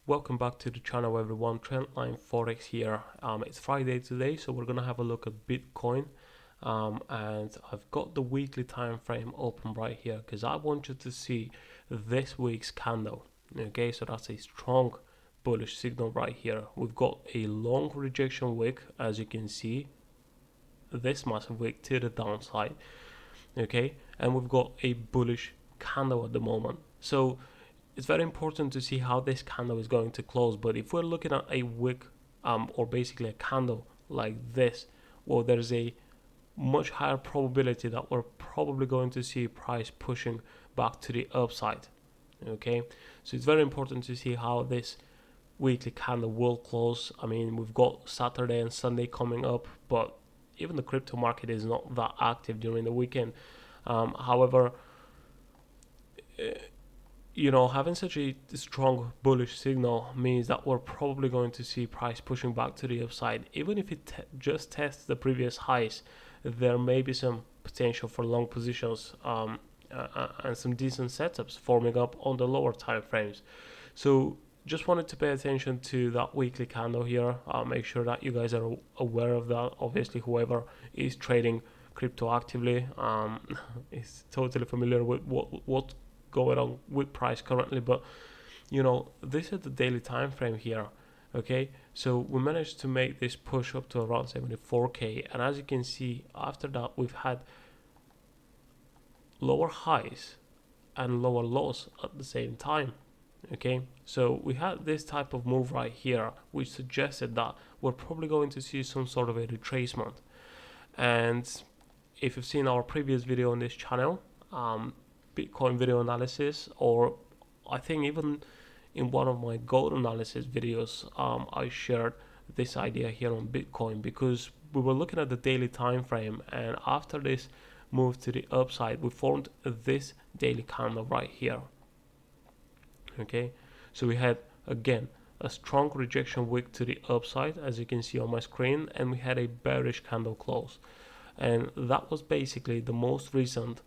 Welcome back to the channel, everyone. Trendline Forex here. It's Friday today, so we're gonna have a look at Bitcoin. And I've got the weekly time frame open right here because I want you to see this week's candle. Okay, so that's a strong bullish signal right here. We've got a long rejection wick, as you can see, this massive wick to the downside. Okay, and we've got a bullish candle at the moment. So it's very important to see how this candle is going to close. But if we're looking at a wick or basically a candle like this, well, there's a much higher probability that we're probably going to see price pushing back to the upside. Okay, so it's very important to see how this weekly candle will close. I mean, we've got Saturday and Sunday coming up, but even the crypto market is not that active during the weekend. However, having such a strong bullish signal means that we're probably going to see price pushing back to the upside. Even if it just tests the previous highs, there may be some potential for long positions and some decent setups forming up on the lower time frames. So just wanted to pay attention to that weekly candle here. Make sure that you guys are aware of that. Obviously, whoever is trading crypto actively is totally familiar with what going on with price currently. But this is the daily time frame here. Okay, so we managed to make this push up to around 74k, and as you can see, after that we've had lower highs and lower lows at the same time. Okay, so we had this type of move right here, which suggested that we're probably going to see some sort of a retracement. And if you've seen our previous video on this channel, Bitcoin video analysis, or I think even in one of my gold analysis videos, I shared this idea here on Bitcoin, because we were looking at the daily time frame, and after this move to the upside, we formed this daily candle right here. Okay, so we had again a strong rejection wick to the upside, as you can see on my screen, and we had a bearish candle close, and that was basically the most recent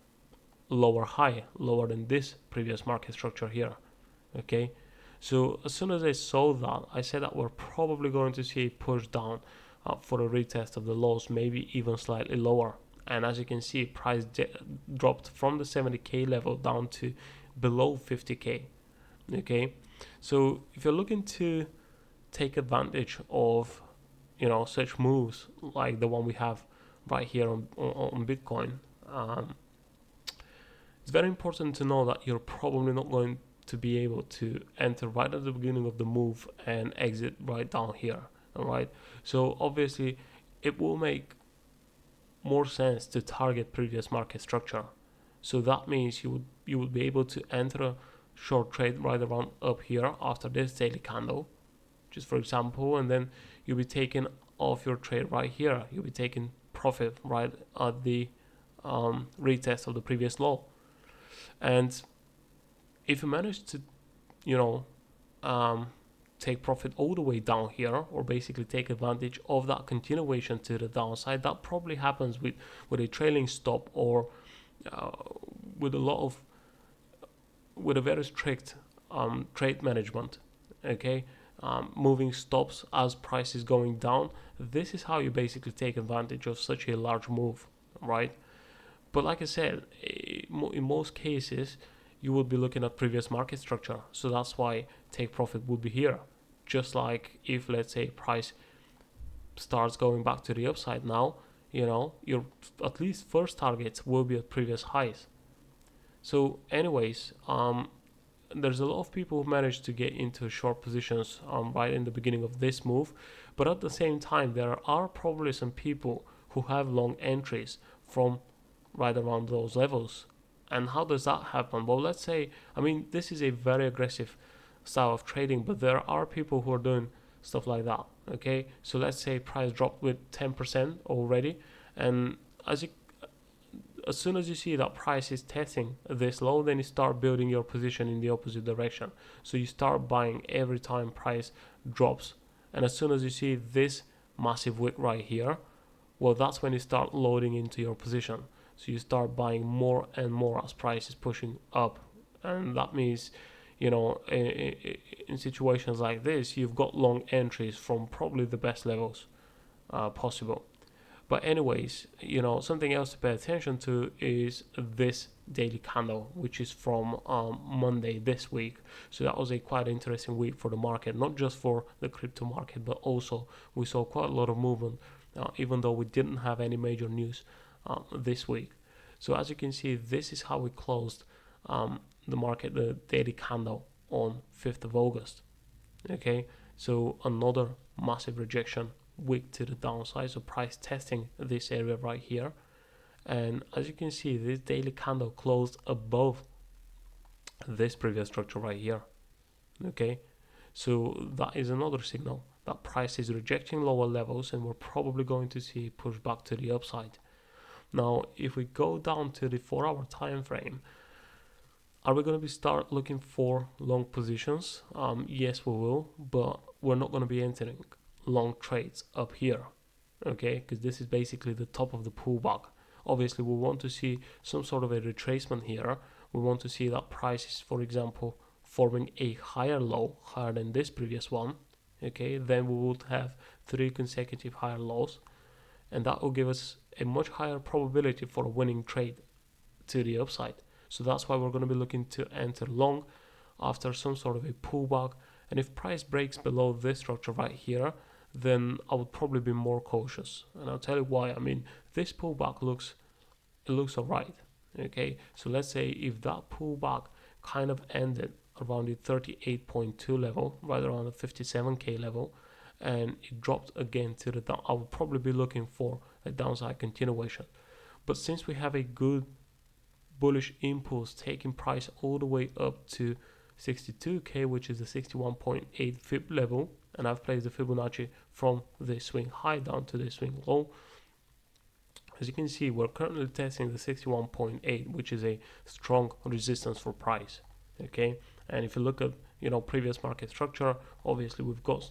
lower high, lower than this previous market structure here. Okay, so as soon as I saw that, I said that we're probably going to see a push down for a retest of the lows, maybe even slightly lower. And as you can see, price dropped from the 70k level down to below 50k. Okay, so if you're looking to take advantage of such moves like the one we have right here on Bitcoin, it's very important to know that you're probably not going to be able to enter right at the beginning of the move and exit right down here. All right, so obviously it will make more sense to target previous market structure. So that means you would be able to enter a short trade right around up here after this daily candle, just for example, and then you'll be taking off your trade right here. You'll be taking profit right at the retest of the previous low. And if you manage to take profit all the way down here, or basically take advantage of that continuation to the downside, that probably happens with a trailing stop, or with a very strict trade management. Okay, moving stops as price is going down. This is how you basically take advantage of such a large move, right? But like I said, in most cases you will be looking at previous market structure, so that's why take profit would be here. Just like if, let's say, price starts going back to the upside now, your at least first targets will be at previous highs. So anyways, there's a lot of people who managed to get into short positions right in the beginning of this move, but at the same time there are probably some people who have long entries from right around those levels. And how does that happen? Well, let's say, this is a very aggressive style of trading, but there are people who are doing stuff like that. Okay, so let's say price dropped with 10% already, and as soon as you see that price is testing this low, then you start building your position in the opposite direction. So you start buying every time price drops, and as soon as you see this massive wick right here, well, that's when you start loading into your position. So you start buying more and more as price is pushing up, and that means, in in situations like this, you've got long entries from probably the best levels possible. But anyways, something else to pay attention to is this daily candle, which is from Monday this week. So that was a quite interesting week for the market, not just for the crypto market, but also we saw quite a lot of movement, even though we didn't have any major news this week. So as you can see, this is how we closed the market, the daily candle on 5th of August. Okay, so another massive rejection week to the downside, so price testing this area right here. And as you can see, this daily candle closed above this previous structure right here. Okay, so that is another signal that price is rejecting lower levels, and we're probably going to see push back to the upside. Now if we go down to the 4-hour time frame, are we going to start looking for long positions? Yes, we will, but we're not going to be entering long trades up here, okay, because this is basically the top of the pullback. Obviously we want to see some sort of a retracement here. We want to see that price is, for example, forming a higher low, higher than this previous one. Okay, then we would have 3 consecutive higher lows, and that will give us a much higher probability for a winning trade to the upside. So that's why we're going to be looking to enter long after some sort of a pullback. And if price breaks below this structure right here, then I would probably be more cautious, and I'll tell you why. I mean, this pullback looks alright. Okay, so let's say if that pullback kind of ended around the 38.2 level, right around the 57k level, and it dropped again to the down, I would probably be looking for a downside continuation. But since we have a good bullish impulse taking price all the way up to 62k, which is the 61.8 fib level, and I've placed the Fibonacci from the swing high down to the swing low. As you can see, we're currently testing the 61.8, which is a strong resistance for price. Okay, and if you look at previous market structure, obviously we've got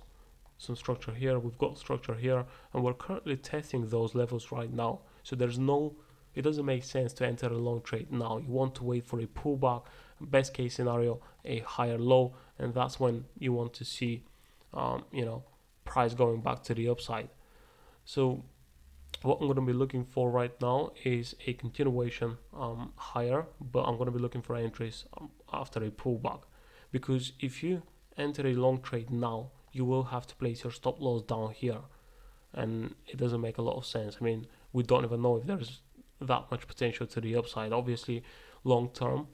some structure here, we've got structure here, and we're currently testing those levels right now. So it doesn't make sense to enter a long trade now. You want to wait for a pullback, best case scenario, a higher low, and that's when you want to see price going back to the upside. So what I'm going to be looking for right now is a continuation higher, but I'm going to be looking for entries after a pullback, because if you enter a long trade now, you will have to place your stop loss down here, and it doesn't make a lot of sense. I mean, we don't even know if there's that much potential to the upside. Obviously long term,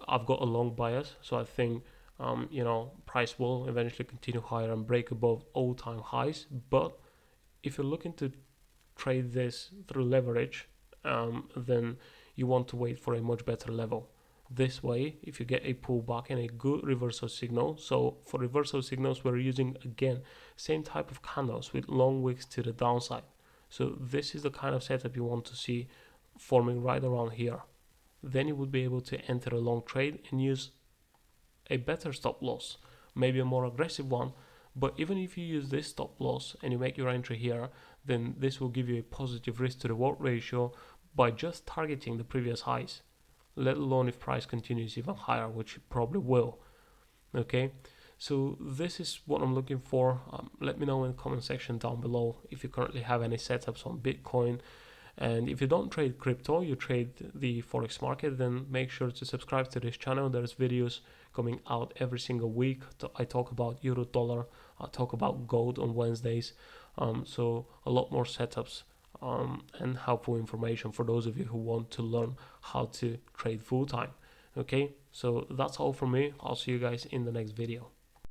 I've got a long bias, so I think price will eventually continue higher and break above all-time highs. But if you're looking to trade this through leverage, then you want to wait for a much better level. This way, if you get a pullback and a good reversal signal, so for reversal signals we're using again same type of candles with long wicks to the downside. So this is the kind of setup you want to see forming right around here. Then you would be able to enter a long trade and use a better stop loss, maybe a more aggressive one. But even if you use this stop loss and you make your entry here, then this will give you a positive risk to reward ratio by just targeting the previous highs, let alone if price continues even higher, which it probably will. Okay, so this is what I'm looking for. Let me know in the comment section down below if you currently have any setups on Bitcoin. And if you don't trade crypto, you trade the forex market, then make sure to subscribe to this channel. There's videos coming out every single week. I talk about euro dollar, I talk about gold on Wednesdays. So a lot more setups and helpful information for those of you who want to learn how to trade full time. Okay, so that's all from me. I'll see you guys in the next video.